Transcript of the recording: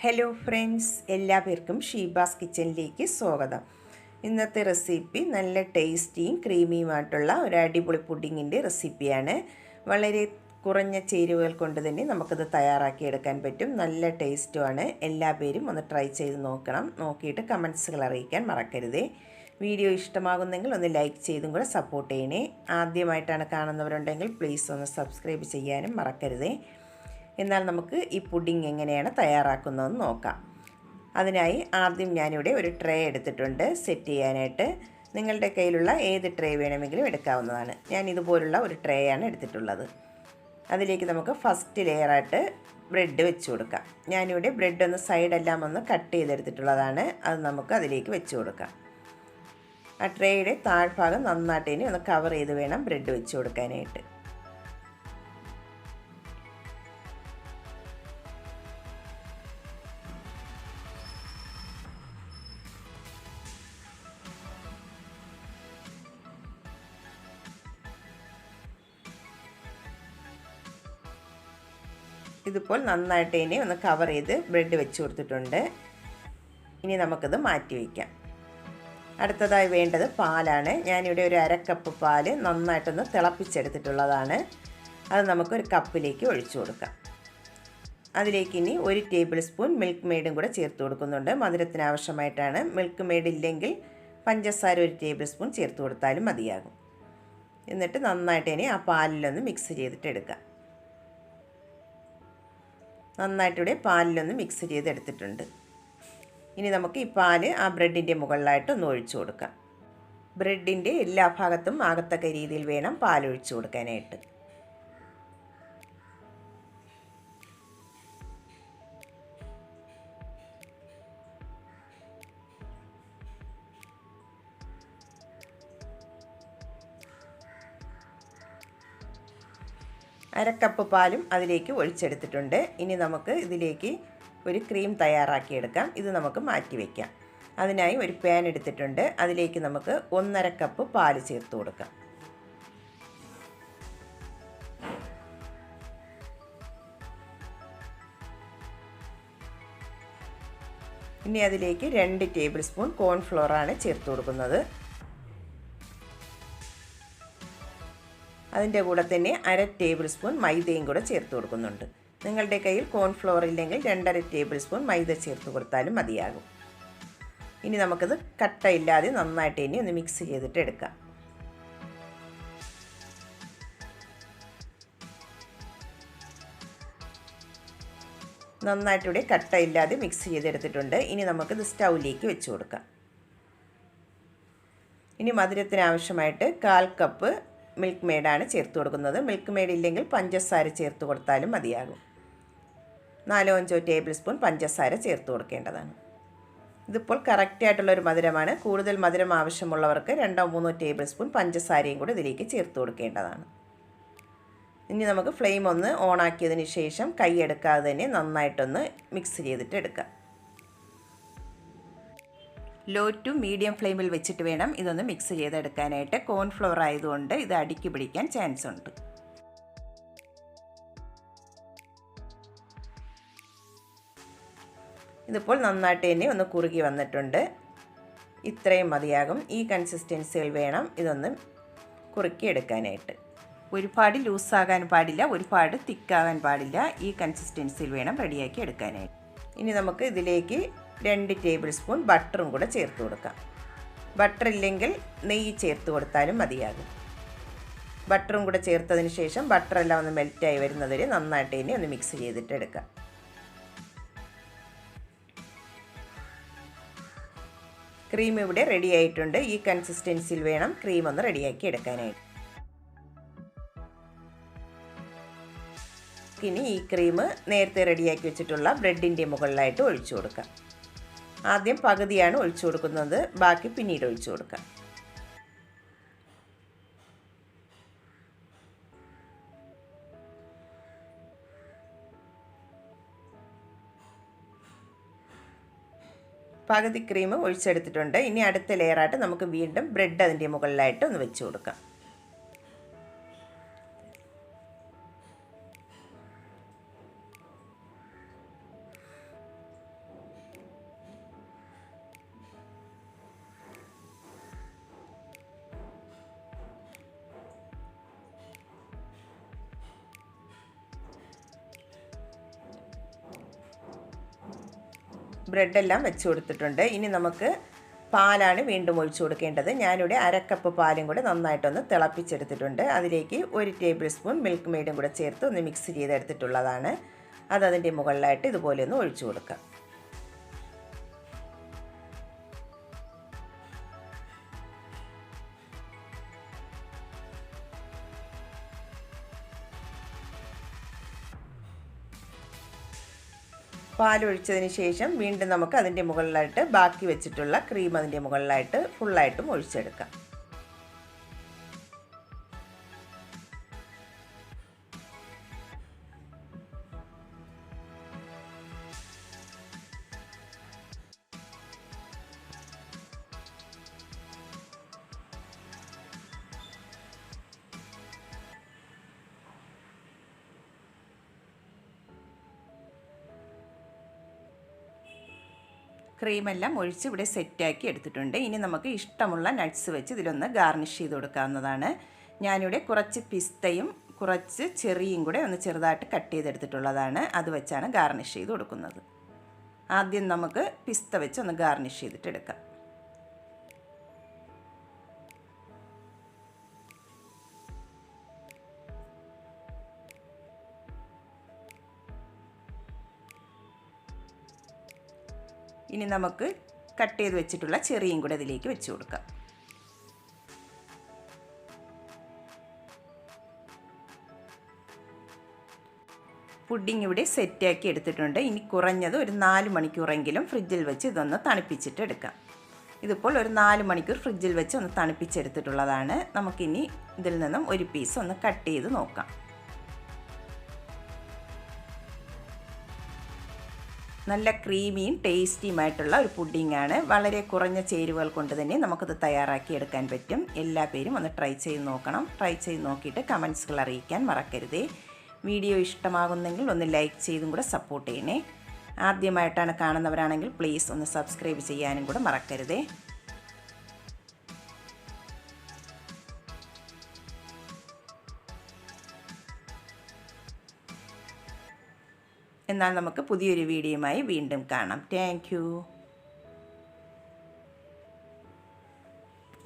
Hello friends, എല്ലാവർക്കും ഷീബാസ് കിച്ചണിലേക്ക് സ്വാഗതം. ഇന്നത്തെ റെസിപ്പി നല്ല ടേസ്റ്റിയും ക്രീമിയുമായിട്ടുള്ള ഒരു അടിപൊളി പുഡിങ്ങിൻ്റെ റെസിപ്പിയാണ്. വളരെ കുറഞ്ഞ ചേരുവകൾ കൊണ്ട് തന്നെ നമുക്കത് തയ്യാറാക്കിയെടുക്കാൻ പറ്റും. നല്ല ടേസ്റ്റുമാണ്. എല്ലാവരും ഒന്ന് ട്രൈ ചെയ്ത് നോക്കണം. നോക്കിയിട്ട് കമൻസുകൾ അറിയിക്കാൻ മറക്കരുതേ. വീഡിയോ ഇഷ്ടമാകുന്നെങ്കിൽ ഒന്ന് ലൈക്ക് ചെയ്തും കൂടെ സപ്പോർട്ട് ചെയ്യണേ. ആദ്യമായിട്ടാണ് കാണുന്നവരുണ്ടെങ്കിൽ പ്ലീസ് ഒന്ന് സബ്സ്ക്രൈബ് ചെയ്യാനും മറക്കരുതേ. എന്നാൽ നമുക്ക് ഈ പുഡിംഗ് എങ്ങനെയാണ് തയ്യാറാക്കുന്നതെന്ന് നോക്കാം. അതിനായി ആദ്യം ഞാനിവിടെ ഒരു ട്രേ എടുത്തിട്ടുണ്ട് സെറ്റ് ചെയ്യാനായിട്ട്. നിങ്ങളുടെ കയ്യിലുള്ള ഏത് ട്രേ വേണമെങ്കിലും എടുക്കാവുന്നതാണ്. ഞാൻ ഇതുപോലുള്ള ഒരു ട്രേ ആണ് എടുത്തിട്ടുള്ളത്. അതിലേക്ക് നമുക്ക് ഫസ്റ്റ് ലെയറായിട്ട് ബ്രെഡ് വെച്ച് കൊടുക്കാം. ഞാനിവിടെ ബ്രെഡ് ഒന്ന് സൈഡെല്ലാം ഒന്ന് കട്ട് ചെയ്തെടുത്തിട്ടുള്ളതാണ്. അത് നമുക്ക് അതിലേക്ക് വെച്ച് കൊടുക്കാം. ആ ട്രേയുടെ താഴ്ഭാഗം നന്നായിട്ട് ഇനി ഒന്ന് കവർ ചെയ്ത് വേണം ബ്രെഡ് വെച്ച് കൊടുക്കാനായിട്ട്. ഇതിപ്പോൾ നന്നായിട്ട് ഇനി ഒന്ന് കവർ ചെയ്ത് ബ്രെഡ് വെച്ച് കൊടുത്തിട്ടുണ്ട്. ഇനി നമുക്കിത് മാറ്റി വയ്ക്കാം. അടുത്തതായി വേണ്ടത് പാലാണ്. ഞാനിവിടെ ഒരു അരക്കപ്പ് പാല് നന്നായിട്ടൊന്ന് തിളപ്പിച്ചെടുത്തിട്ടുള്ളതാണ്. അത് നമുക്കൊരു കപ്പിലേക്ക് ഒഴിച്ചു കൊടുക്കാം. അതിലേക്ക് ഇനി 1 ടേബിൾ സ്പൂൺ മിൽക്ക് മെയ്ഡും കൂടെ ചേർത്ത് കൊടുക്കുന്നുണ്ട്. മധുരത്തിന് ആവശ്യമായിട്ടാണ്. മിൽക്ക് മെയ്ഡ് ഇല്ലെങ്കിൽ പഞ്ചസാര 1 ടേബിൾ സ്പൂൺ ചേർത്ത് കൊടുത്താലും മതിയാകും. എന്നിട്ട് നന്നായിട്ട് ഇനി ആ പാലിലൊന്ന് മിക്സ് ചെയ്തിട്ട് എടുക്കാം. നന്നായിട്ടിവിടെ പാലിലൊന്ന് മിക്സ് ചെയ്തെടുത്തിട്ടുണ്ട്. ഇനി നമുക്ക് ഈ പാല് ആ ബ്രെഡിൻ്റെ മുകളിലായിട്ട് ഒന്ന് ഒഴിച്ചു കൊടുക്കാം. ബ്രെഡിൻ്റെ എല്ലാ ഭാഗത്തും ആകത്തക്ക രീതിയിൽ വേണം പാലൊഴിച്ചു കൊടുക്കാനായിട്ട്. അരക്കപ്പ് പാലും അതിലേക്ക് ഒഴിച്ചെടുത്തിട്ടുണ്ട്. ഇനി നമുക്ക് ഇതിലേക്ക് ഒരു ക്രീം തയ്യാറാക്കിയെടുക്കാം. ഇത് നമുക്ക് മാറ്റി വയ്ക്കാം. അതിനായി ഒരു പാൻ എടുത്തിട്ടുണ്ട്. അതിലേക്ക് നമുക്ക് 1.5 കപ്പ് പാല് ചേർത്ത് കൊടുക്കാം. ഇനി അതിലേക്ക് 2 ടേബിൾ സ്പൂൺ കോൺഫ്ലോറാണ് ചേർത്ത് കൊടുക്കുന്നത്. അതിൻ്റെ കൂടെ തന്നെ 1/2 ടേബിൾ സ്പൂൺ മൈദയും കൂടെ ചേർത്ത് കൊടുക്കുന്നുണ്ട്. നിങ്ങളുടെ കയ്യിൽ കോൺഫ്ലോർ ഇല്ലെങ്കിൽ 2.5 ടേബിൾ സ്പൂൺ മൈദ ചേർത്ത് കൊടുത്താലും മതിയാകും. ഇനി നമുക്കത് കട്ടയില്ലാതെ നന്നായിട്ട് ഇനി ഒന്ന് മിക്സ് ചെയ്തിട്ട് എടുക്കാം. നന്നായിട്ടിവിടെ കട്ടയില്ലാതെ മിക്സ് ചെയ്തെടുത്തിട്ടുണ്ട്. ഇനി നമുക്കിത് സ്റ്റൗവിലേക്ക് വെച്ച് കൊടുക്കാം. ഇനി മധുരത്തിന് ആവശ്യമായിട്ട് 1/4 കപ്പ് മിൽക്ക് മെയ്ഡാണ് ചേർത്ത് കൊടുക്കുന്നത്. മിൽക്ക് മെയ്ഡ് ഇല്ലെങ്കിൽ പഞ്ചസാര ചേർത്ത് കൊടുത്താലും മതിയാകും. 4-5 ടേബിൾ സ്പൂൺ പഞ്ചസാര ചേർത്ത് കൊടുക്കേണ്ടതാണ്. ഇതിപ്പോൾ കറക്റ്റായിട്ടുള്ളൊരു മധുരമാണ്. കൂടുതൽ മധുരം ആവശ്യമുള്ളവർക്ക് 2-3 ടേബിൾ സ്പൂൺ പഞ്ചസാരയും കൂടി ഇതിലേക്ക് ചേർത്ത് കൊടുക്കേണ്ടതാണ്. ഇനി നമുക്ക് ഫ്ലെയിം ഒന്ന് ഓണാക്കിയതിന് ശേഷം കൈ എടുക്കാതെ തന്നെ നന്നായിട്ടൊന്ന് മിക്സ് ചെയ്തിട്ട് എടുക്കാം. ലോ ടു മീഡിയം ഫ്ലെയിമിൽ വെച്ചിട്ട് വേണം ഇതൊന്ന് മിക്സ് ചെയ്തെടുക്കാനായിട്ട്. കോൺഫ്ലവർ ആയതുകൊണ്ട് ഇത് അടുക്കി പിടിക്കാൻ ചാൻസ് ഉണ്ട്. ഇതിപ്പോൾ നന്നായിട്ട് തന്നെ ഒന്ന് കുറുകി വന്നിട്ടുണ്ട്. ഇത്രയും മതിയാകും. ഈ കൺസിസ്റ്റൻസിയിൽ വേണം ഇതൊന്ന് കുറുക്കി എടുക്കാനായിട്ട്. ഒരുപാട് ലൂസാകാൻ പാടില്ല, ഒരുപാട് തിക്കാകാൻ പാടില്ല. ഈ കൺസിസ്റ്റൻസിയിൽ വേണം റെഡിയാക്കി എടുക്കാനായിട്ട്. ഇനി നമുക്ക് ഇതിലേക്ക് 2 ടേബിൾ സ്പൂൺ ബട്ടറും കൂടെ ചേർത്ത് കൊടുക്കാം. ബട്ടർ ഇല്ലെങ്കിൽ നെയ്യ് ചേർത്ത് കൊടുത്താലും മതിയാകും. ബട്ടറും കൂടെ ചേർത്തതിന് ശേഷം ബട്ടറെല്ലാം ഒന്ന് മെൽറ്റായി വരുന്നതുവരെ നന്നായിട്ട് ഇനി ഒന്ന് മിക്സ് ചെയ്തിട്ട് എടുക്കാം. ക്രീം ഇവിടെ റെഡി ആയിട്ടുണ്ട്. ഈ കൺസിസ്റ്റൻസിയിൽ വേണം ക്രീം ഒന്ന് റെഡിയാക്കി എടുക്കാനായിട്ട്. ഇനി ഈ ക്രീം നേരത്തെ റെഡിയാക്കി വെച്ചിട്ടുള്ള ബ്രെഡിൻ്റെ മുകളിലായിട്ട് ഒഴിച്ചു കൊടുക്കാം. ആദ്യം പകുതിയാണ് ഒഴിച്ചു കൊടുക്കുന്നത്, ബാക്കി പിന്നീട് ഒഴിച്ചു കൊടുക്കാം. പകുതി ക്രീം ഒഴിച്ചെടുത്തിട്ടുണ്ട്. ഇനി അടുത്ത ലെയറായിട്ട് നമുക്ക് വീണ്ടും ബ്രെഡ് അതിൻ്റെ മുകളിലായിട്ട് ഒന്ന് വെച്ച് കൊടുക്കാം. ബ്രെഡെല്ലാം വെച്ച് കൊടുത്തിട്ടുണ്ട്. ഇനി നമുക്ക് പാലാണ് വീണ്ടും ഒഴിച്ചു കൊടുക്കേണ്ടത്. ഞാനിവിടെ 1/2 കപ്പ് പാലും കൂടെ നന്നായിട്ടൊന്ന് തിളപ്പിച്ചെടുത്തിട്ടുണ്ട്. അതിലേക്ക് 1 ടേബിൾ സ്പൂൺ മിൽക്ക് മെയ്ഡും കൂടെ ചേർത്ത് ഒന്ന് മിക്സ് ചെയ്തെടുത്തിട്ടുള്ളതാണ്. അതിൻ്റെ മുകളിലായിട്ട് ഇതുപോലെ ഒന്ന് ഒഴിച്ചു കൊടുക്കാം. പാലൊഴിച്ചതിന് ശേഷം വീണ്ടും നമുക്ക് അതിൻ്റെ മുകളിലായിട്ട് ബാക്കി വെച്ചിട്ടുള്ള ക്രീം അതിൻ്റെ മുകളിലായിട്ട് ഫുള്ളായിട്ടും ഒഴിച്ചെടുക്കാം. ക്രീമെല്ലാം ഒഴിച്ച് ഇവിടെ സെറ്റാക്കി എടുത്തിട്ടുണ്ട്. ഇനി നമുക്ക് ഇഷ്ടമുള്ള നട്ട്സ് വെച്ച് ഇതിലൊന്ന് ഗാർണിഷ് ചെയ്ത് കൊടുക്കാവുന്നതാണ്. ഞാനിവിടെ കുറച്ച് പിസ്തയും കുറച്ച് ചെറിയും കൂടെ ഒന്ന് ചെറുതായിട്ട് കട്ട് ചെയ്തെടുത്തിട്ടുള്ളതാണ്. അത് വെച്ചാണ് ഗാർണിഷ് ചെയ്ത് കൊടുക്കുന്നത്. ആദ്യം നമുക്ക് പിസ്ത വെച്ച് ഒന്ന് ഗാർണിഷ് ചെയ്തിട്ടെടുക്കാം. ഇനി നമുക്ക് കട്ട് ചെയ്ത് വെച്ചിട്ടുള്ള ചെറിയും കൂടെ ഇതിലേക്ക് വെച്ച് കൊടുക്കാം. പുഡിംഗ് ഇവിടെ സെറ്റാക്കി എടുത്തിട്ടുണ്ട്. ഇനി കുറഞ്ഞത് ഒരു 4 മണിക്കൂറെങ്കിലും ഫ്രിഡ്ജിൽ വെച്ച് ഇതൊന്ന് തണുപ്പിച്ചിട്ട് എടുക്കാം. ഇതിപ്പോൾ ഒരു 4 മണിക്കൂർ ഫ്രിഡ്ജിൽ വെച്ച് ഒന്ന് തണുപ്പിച്ചെടുത്തിട്ടുള്ളതാണ്. നമുക്കിനി ഇതിൽ നിന്നും ഒരു പീസ് ഒന്ന് കട്ട് ചെയ്ത് നോക്കാം. നല്ല ക്രീമിയും ടേസ്റ്റിയുമായിട്ടുള്ള ഒരു പുഡിങ്ങാണ്. വളരെ കുറഞ്ഞ ചേരുവകൾ കൊണ്ട് തന്നെ നമുക്കത് തയ്യാറാക്കി എടുക്കാൻ പറ്റും. എല്ലാ പേരും ഒന്ന് ട്രൈ ചെയ്ത് നോക്കണം. ട്രൈ ചെയ്ത് നോക്കിയിട്ട് കമൻസുകൾ അറിയിക്കാൻ മറക്കരുതേ. വീഡിയോ ഇഷ്ടമാകുന്നെങ്കിൽ ഒന്ന് ലൈക്ക് ചെയ്തും കൂടെ സപ്പോർട്ട് ചെയ്യണേ. ആദ്യമായിട്ടാണ് കാണുന്നവരാണെങ്കിൽ പ്ലീസ് ഒന്ന് സബ്സ്ക്രൈബ് ചെയ്യാനും കൂടെ മറക്കരുതേ. എന്നാൽ നമുക്ക് പുതിയൊരു വീഡിയോയുമായി വീണ്ടും കാണാം. Thank you.